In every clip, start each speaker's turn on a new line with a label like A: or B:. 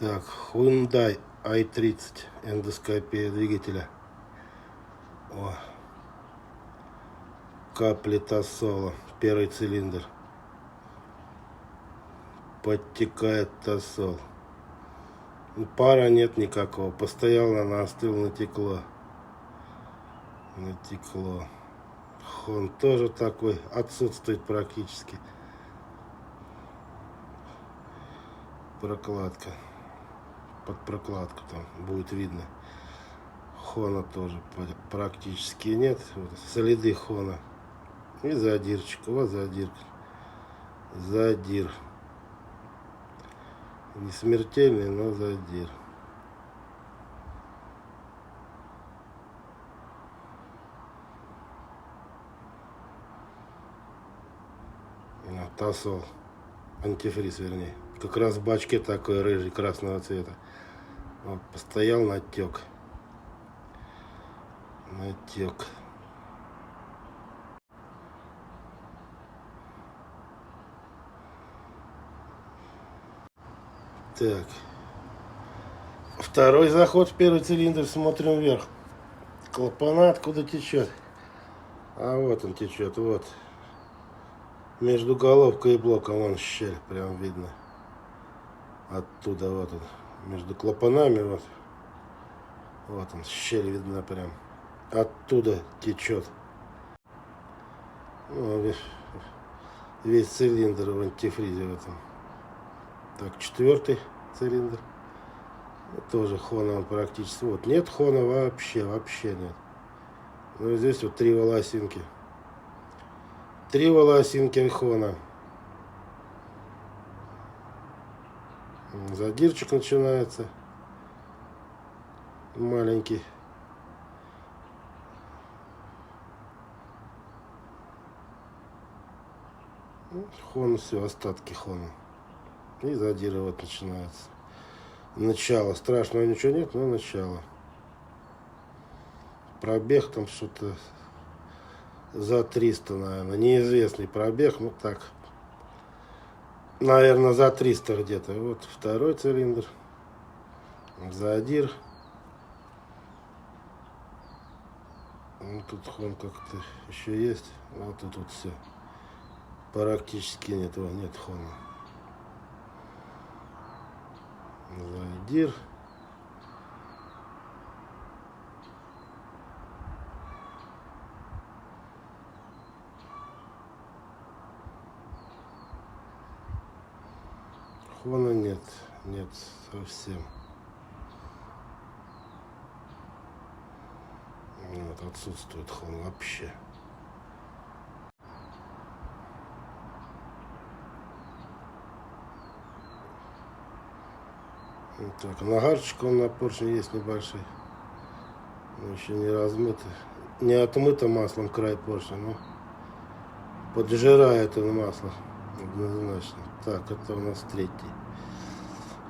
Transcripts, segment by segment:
A: Так, Hyundai i30, эндоскопия двигателя. О, капли Тосола, первый цилиндр. Подтекает Тосол. Пара нет никакого. Постоял, она остыл, натекло. Натекло. Хон тоже такой, отсутствует практически. Прокладка. Под прокладку там будет видно. Хона тоже практически нет. Вот, следы Хона. И задирчик. Вот задир. Задир. Не смертельный, но задир. Тосол. Антифриз, вернее. Как раз в бачке такой рыжий, красного цвета. Вот, постоял, натек. Натек. Так. Второй заход в первый цилиндр. Смотрим вверх. Клапана откуда течет? А вот он течет. Вот. Между головкой и блоком вон щель. Прям видно. Оттуда вот он. Между клапанами вот. Вот он. Щель видна прям. Оттуда течет. Ну, весь цилиндр в антифризе в этом. Так, четвертый цилиндр. Тоже Хона он практически. Вот, нет Хона вообще нет. Ну, здесь вот 3 волосинки. 3 волосинки Хона. Задирчик начинается. Маленький. Хона, все, остатки Хона. И задиры вот начинается. Начало. Страшного ничего нет, но начало. Пробег там что-то за 300, наверное. Неизвестный пробег, ну так. Наверное, за 300 где-то. Вот второй цилиндр. Задир. Ну, тут хон как-то еще есть. Вот тут все. Практически нет. Нет Хона. Задир. Хона нет. Нет совсем. Вот, отсутствует Хон вообще. Вот так, нагарчик он на поршне есть небольшой. Но еще не размыто. Не отмыто маслом край поршня, но поджирает он масло. Однозначно. Так, это у нас третий.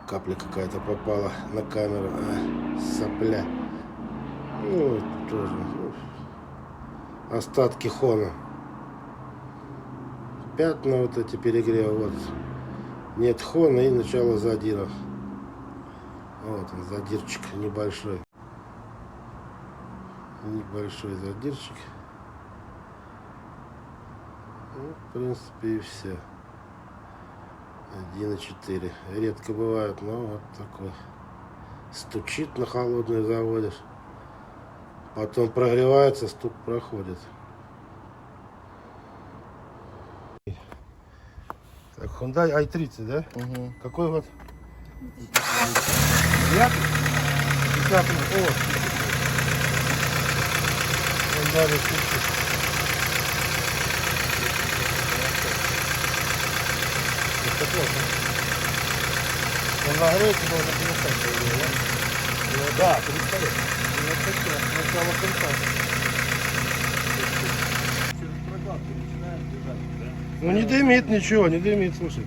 A: Капля какая-то попала на камеру. Сопля. Ну, это тоже. Остатки Хона. Пятна вот эти перегревы. Вот. Нет Хона и начало задиров. Вот он, задирчик небольшой. Небольшой задирчик. Ну, в принципе, и все. 1,4. Редко бывает, но вот такой. Стучит, на холодную заводишь. Потом прогревается, стук проходит. Так, Hyundai i30, да?
B: Угу.
A: Какой год? 10-й? 10-й. О! Hyundai i30. Это плохо. Он нагреется, должен перестать, да? Да, перестает. Начало конца.
C: Через прокладку начинает бежать, да?
A: Ну не дымит ничего, не дымит, слушай.